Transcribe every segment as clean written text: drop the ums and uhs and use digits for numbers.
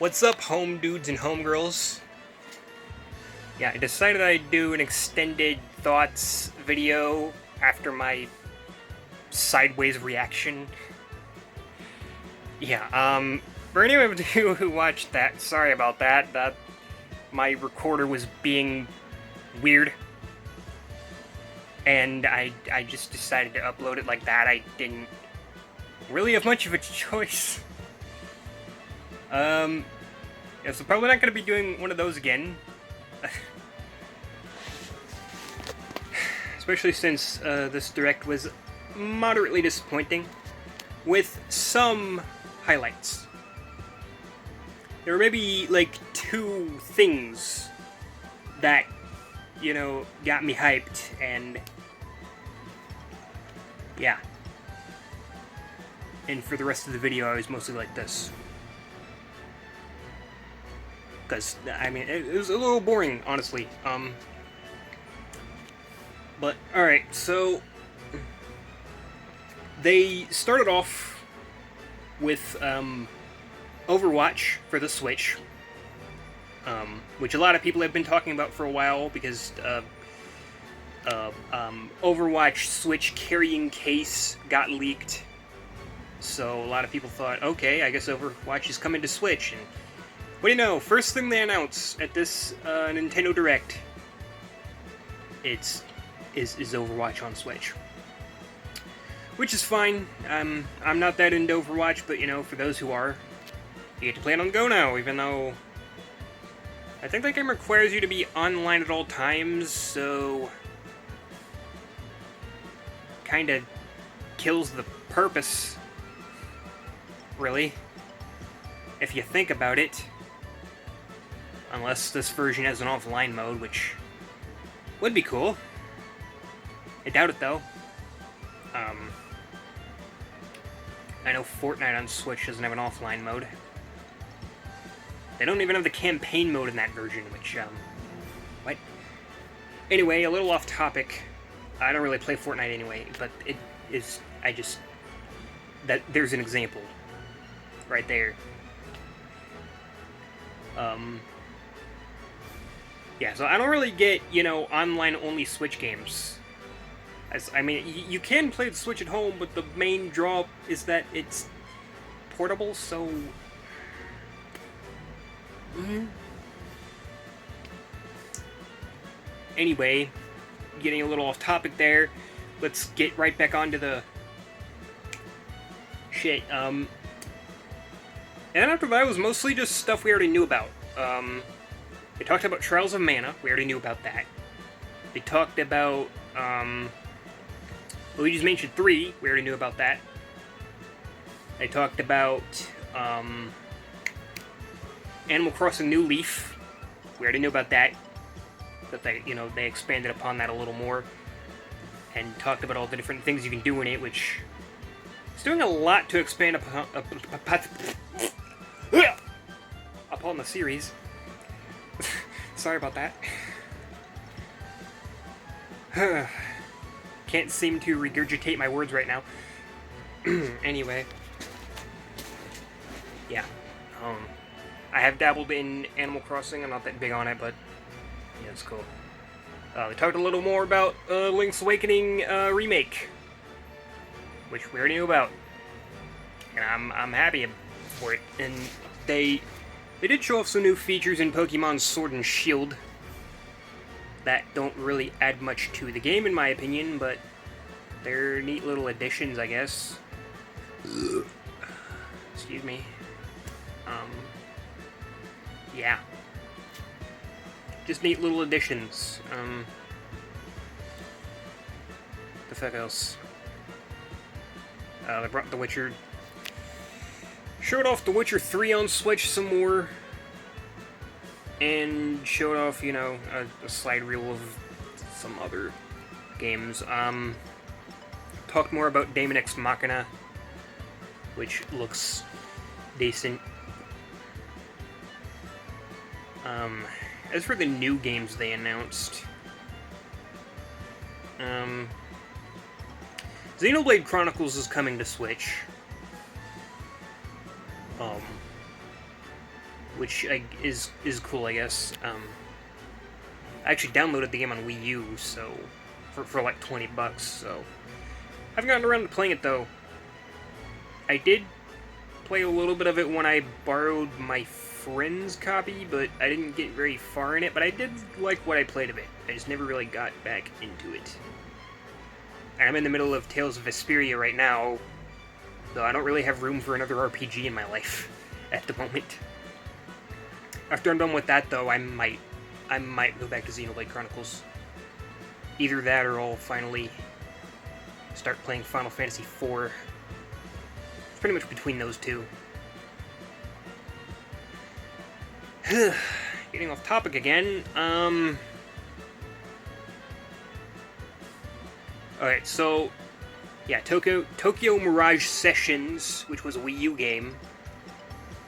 What's up, home dudes and homegirls? Yeah, I decided I'd do an extended thoughts video after my sideways reaction. Yeah, for anyone of you who watched that, sorry about that. My recorder was being weird. And I just decided to upload it like that. I didn't really have much of a choice. Yeah, so probably not going to be doing one of those again. Especially since this direct was moderately disappointing, with some highlights. There were maybe, like, 2 things that, you know, got me hyped, and yeah. And for the rest of the video, I was mostly like this. Because, I mean, it was a little boring, honestly. But, alright, so they started off with Overwatch for the Switch, which a lot of people have been talking about for a while because Overwatch Switch carrying case got leaked. So a lot of people thought, okay, I guess Overwatch is coming to Switch. And what do you know? First thing they announce at this Nintendo Direct, is Overwatch on Switch, which is fine. I'm not that into Overwatch, but you know, for those who are, you get to play it on Go now. Even though I think that game requires you to be online at all times, so kind of kills the purpose, really, if you think about it. Unless this version has an offline mode, which would be cool. I doubt it, though. I know Fortnite on Switch doesn't have an offline mode. They don't even have the campaign mode in that version, which, what? Anyway, a little off topic. I don't really play Fortnite anyway, but it is, there's an example. Right there. Yeah, so I don't really get, you know, online-only Switch games. I mean, you can play the Switch at home, but the main draw is that it's portable, so... Anyway, getting a little off topic there, let's get right back onto the... shit, And after that was mostly just stuff we already knew about. They talked about Trials of Mana, we already knew about that. They talked about, Luigi's Mansion 3, we already knew about that. They talked about, Animal Crossing New Leaf, we already knew about that. But they, you know, they expanded upon that a little more. And talked about all the different things you can do in it, which... it's doing a lot to expand upon the series. Sorry about that. Can't seem to regurgitate my words right now. Anyway. Yeah. I have dabbled in Animal Crossing. I'm not that big on it, but yeah, it's cool. They talked a little more about Link's Awakening remake, which we already knew about. And I'm happy for it. And they did show off some new features in Pokemon Sword and Shield that don't really add much to the game, in my opinion, but they're neat little additions, I guess. Excuse me. Yeah. Just neat little additions. The fuck else? They brought The Witcher... showed off The Witcher 3 on Switch some more. And showed off, you know, a slide reel of some other games. Talked more about Daemon X Machina, which looks decent. As for the new games they announced, Xenoblade Chronicles is coming to Switch. which is cool, I guess. I actually downloaded the game on Wii U, so for like $20, so I haven't gotten around to playing it though. I did play a little bit of it when I borrowed my friend's copy, but I didn't get very far in it, but I did like what I played of it. I just never really got back into it. And I'm in the middle of Tales of Vesperia right now, so I don't really have room for another RPG in my life at the moment. After I'm done with that though, I might go back to Xenoblade Chronicles. Either that or I'll finally start playing Final Fantasy IV. It's pretty much between those two. Getting off topic again. Alright, so yeah, Tokyo Mirage Sessions, which was a Wii U game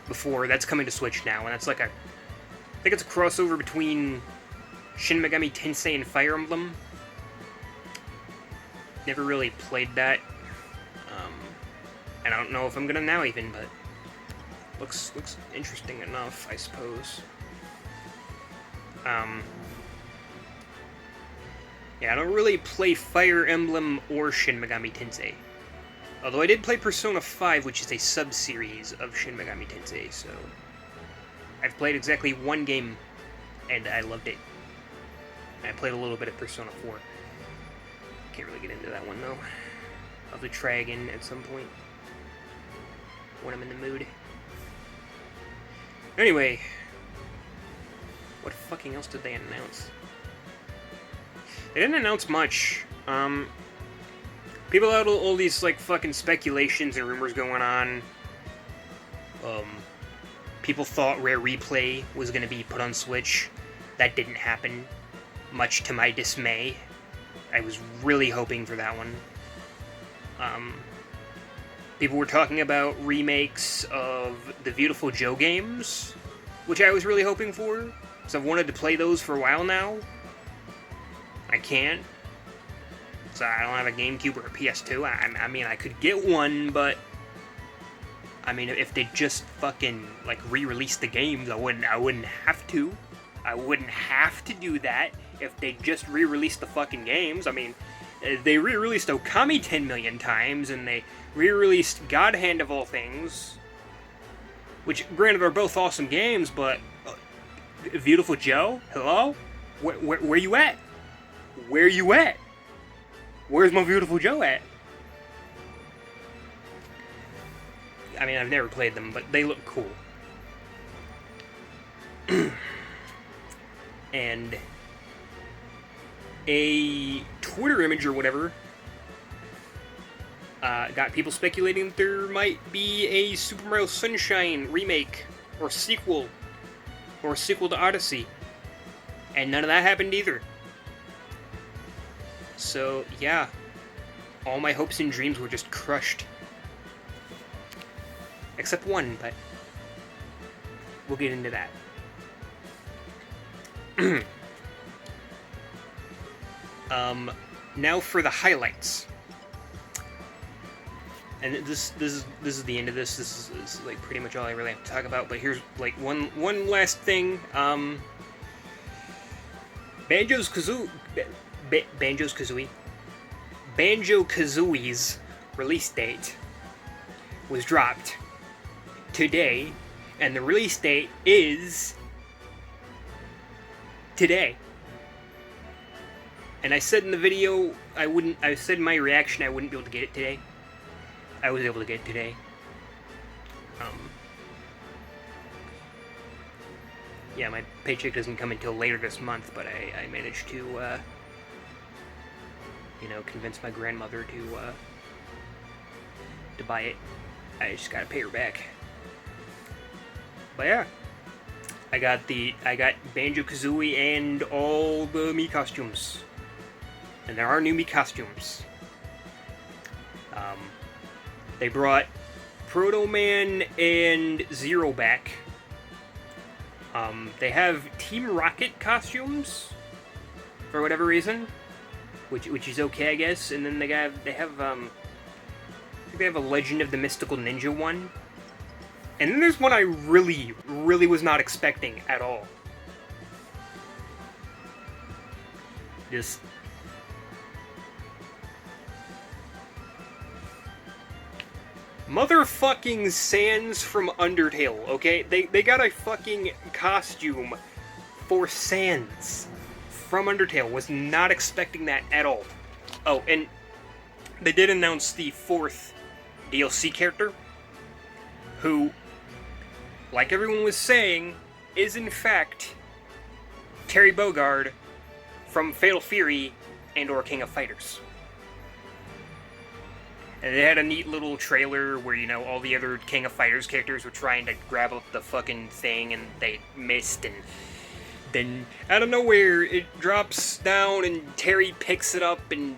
before, that's coming to Switch now, and that's like I think it's a crossover between Shin Megami Tensei and Fire Emblem. Never really played that. And I don't know if I'm gonna now even, but looks interesting enough, I suppose. Yeah, I don't really play Fire Emblem or Shin Megami Tensei. Although I did play Persona 5, which is a sub-series of Shin Megami Tensei, so I've played exactly one game, and I loved it. I played a little bit of Persona 4. Can't really get into that one, though. I'll have to try again at some point, when I'm in the mood. Anyway, what fucking else did they announce? They didn't announce much. People had all these, like, fucking speculations and rumors going on. People thought Rare Replay was going to be put on Switch. That didn't happen, much to my dismay. I was really hoping for that one. People were talking about remakes of the Beautiful Joe games, which I was really hoping for, because I've wanted to play those for a while now. I can't. So I don't have a GameCube or a PS2. I mean, I could get one, but I mean, if they just fucking like re-release the games, I wouldn't have to. I wouldn't have to do that if they just re-released the fucking games. I mean, they re-released Okami 10 million times, and they re-released God Hand of all things, which granted are both awesome games, but Beautiful Joe, hello, where you at? Where you at? Where's my Beautiful Joe at? I mean, I've never played them, but they look cool. And a Twitter image or whatever got people speculating that there might be a Super Mario Sunshine remake or sequel to Odyssey, and none of that happened either. So yeah, all my hopes and dreams were just crushed, except one, but we'll get into that. Now for the highlights. And this is the end of this. This is like pretty much all I really have to talk about. But here's like one last thing. BanjoKazooie's release date was dropped today, and the release date is today. And I said in the video I said in my reaction I wouldn't be able to get it today. I was able to get it today. Yeah, my paycheck doesn't come until later this month, but I managed to, convince my grandmother to buy it. I just gotta pay her back. But yeah, I got BanjoKazooie and all the Mii costumes, and there are new Mii costumes. They brought Proto Man and Zero back. They have Team Rocket costumes for whatever reason, which is okay, I guess. And then they have a Legend of the Mystical Ninja one, And then there's one I really, really was not expecting at all. Just... Motherfucking Sans from Undertale, okay? They got a fucking costume for Sans from Undertale. Was not expecting that at all. Oh, and they did announce the 4th DLC character, who, like everyone was saying, is in fact Terry Bogard from Fatal Fury and or King of Fighters. And they had a neat little trailer where, you know, all the other King of Fighters characters were trying to grab up the fucking thing and they missed, and then out of nowhere it drops down and Terry picks it up and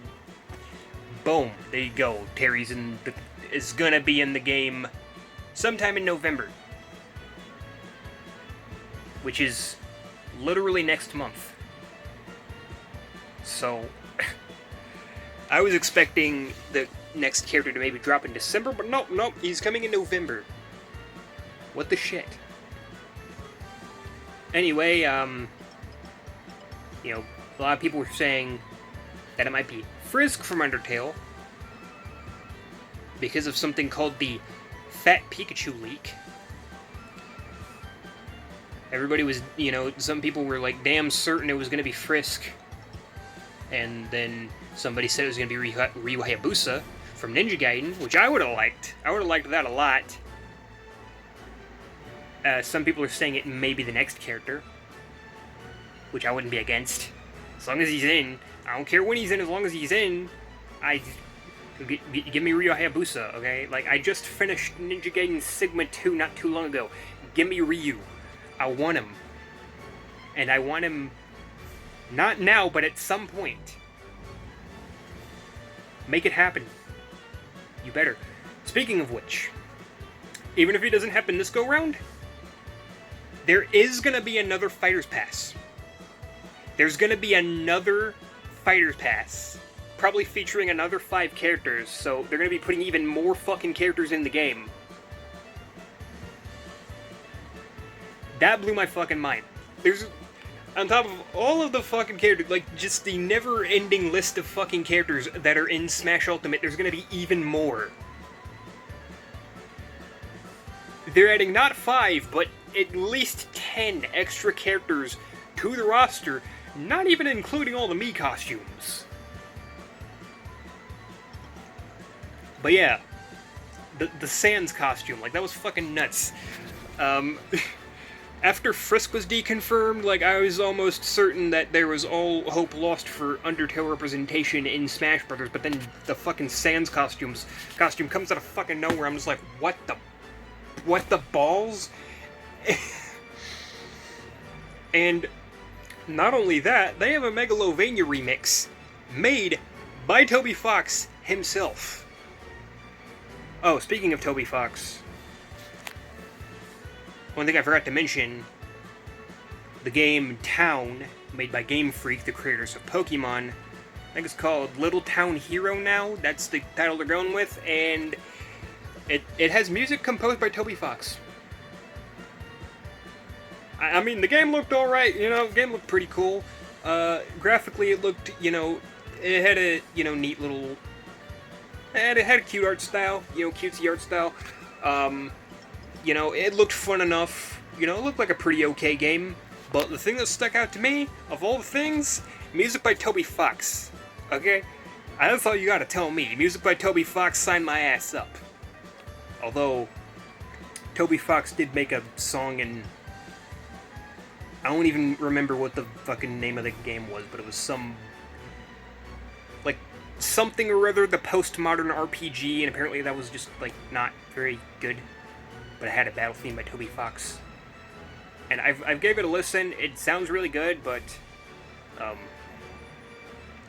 boom, there you go. Terry's is gonna be in the game sometime in November, which is literally next month. So I was expecting the next character to maybe drop in December, but nope, he's coming in November. What the shit? Anyway, you know, a lot of people were saying that it might be Frisk from Undertale because of something called the Fat Pikachu leak. Everybody was, you know, some people were like damn certain it was going to be Frisk, and then somebody said it was going to be Ryu Hayabusa from Ninja Gaiden, which I would have liked. I would have liked that a lot. Some people are saying it may be the next character, which I wouldn't be against. As long as he's in. I don't care when he's in, as long as he's in. Give me Ryu Hayabusa, okay? Like, I just finished Ninja Gaiden Sigma 2 not too long ago. Give me Ryu. I want him. And I want him not now, but at some point. Make it happen. You better. Speaking of which, even if it doesn't happen this go-round, there is going to be another Fighter's Pass. There's going to be another Fighter's Pass, probably featuring another 5 characters, so they're going to be putting even more fucking characters in the game. That blew my fucking mind. There's, on top of all of the fucking characters, like, just the never-ending list of fucking characters that are in Smash Ultimate, there's gonna be even more. They're adding not 5, but at least 10 extra characters to the roster, not even including all the Mii costumes. But yeah, the Sans costume, like, that was fucking nuts. After Frisk was deconfirmed, like, I was almost certain that there was all hope lost for Undertale representation in Smash Brothers, but then the fucking Sans costume comes out of fucking nowhere. I'm just like, what the balls? And not only that, they have a Megalovania remix made by Toby Fox himself. Oh, speaking of Toby Fox, one thing I forgot to mention, the game Town, made by Game Freak, the creators of Pokemon, I think it's called Little Town Hero now, that's the title they're going with, and it has music composed by Toby Fox. I mean, the game looked alright, you know, the game looked pretty cool. Graphically it looked, you know, it had a, you know, neat little, it had a cute art style, you know, cutesy art style. You know, it looked fun enough. You know, it looked like a pretty okay game. But the thing that stuck out to me, of all the things, music by Toby Fox. Okay? That's all you gotta tell me. Music by Toby Fox signed my ass up. Although, Toby Fox did make a song in... I don't even remember what the fucking name of the game was, but it was some... like, something or other, the postmodern RPG, and apparently that was just, like, not very good. But it had a battle theme by Toby Fox. And I've gave it a listen. It sounds really good, but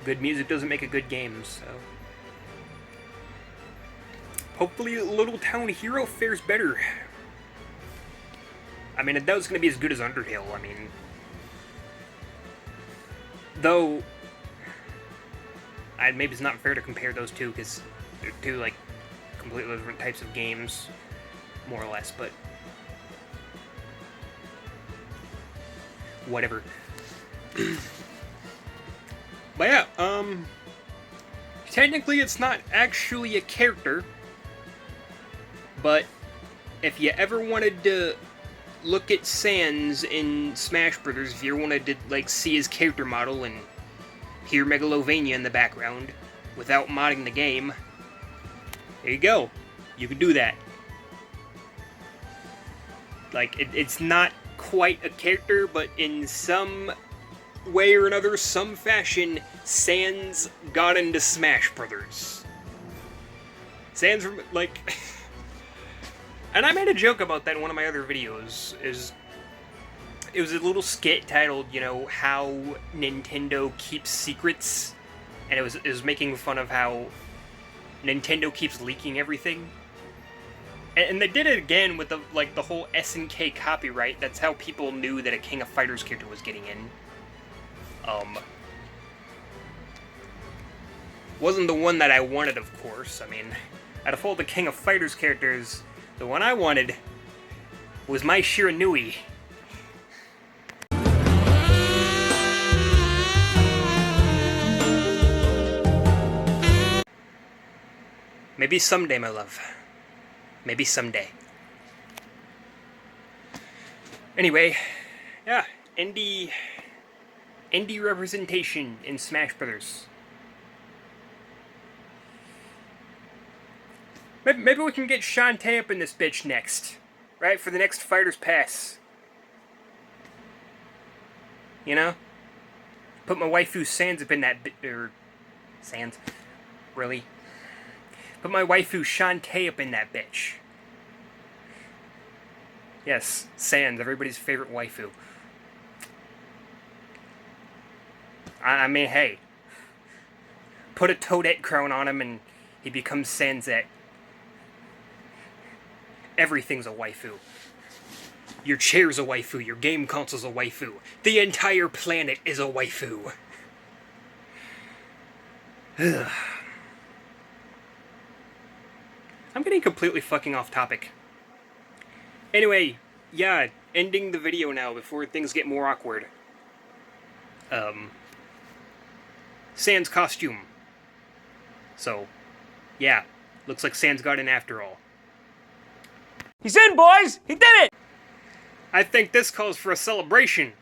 good music doesn't make a good game, so hopefully Little Town Hero fares better. I mean, that was going to be as good as Undertale, I mean. Though, maybe it's not fair to compare those two, because they're two, like, completely different types of games. More or less, but whatever. But yeah, technically it's not actually a character, but if you ever wanted to look at Sans in Smash Brothers, if you ever wanted to, like, see his character model and hear Megalovania in the background without modding the game, there you go. You can do that. Like, it's not quite a character, but in some way or another, some fashion, Sans got into Smash Brothers. Sans, like... And I made a joke about that in one of my other videos, it was a little skit titled, you know, how Nintendo keeps secrets, and it was making fun of how Nintendo keeps leaking everything. And they did it again with the whole SNK copyright. That's how people knew that a King of Fighters character was getting in. Wasn't the one that I wanted, of course. I mean, out of all the King of Fighters characters, the one I wanted was my Shiranui. Maybe someday, my love. Maybe someday. Anyway, yeah, indie representation in Smash Brothers. Maybe we can get Shantae up in this bitch next, right? For the next Fighter's Pass. You know? Put my waifu Sans up in that Sans? Really? Put my waifu Shantae up in that bitch. Yes, Sans, everybody's favorite waifu. I mean, hey. Put a Toadette crown on him and he becomes Sansette. Everything's a waifu. Your chair's a waifu, your game console's a waifu. The entire planet is a waifu. I'm getting completely fucking off topic. Anyway, yeah, ending the video now before things get more awkward. Sans costume. So, yeah, looks like Sans got in after all. He's in, boys! He did it! I think this calls for a celebration.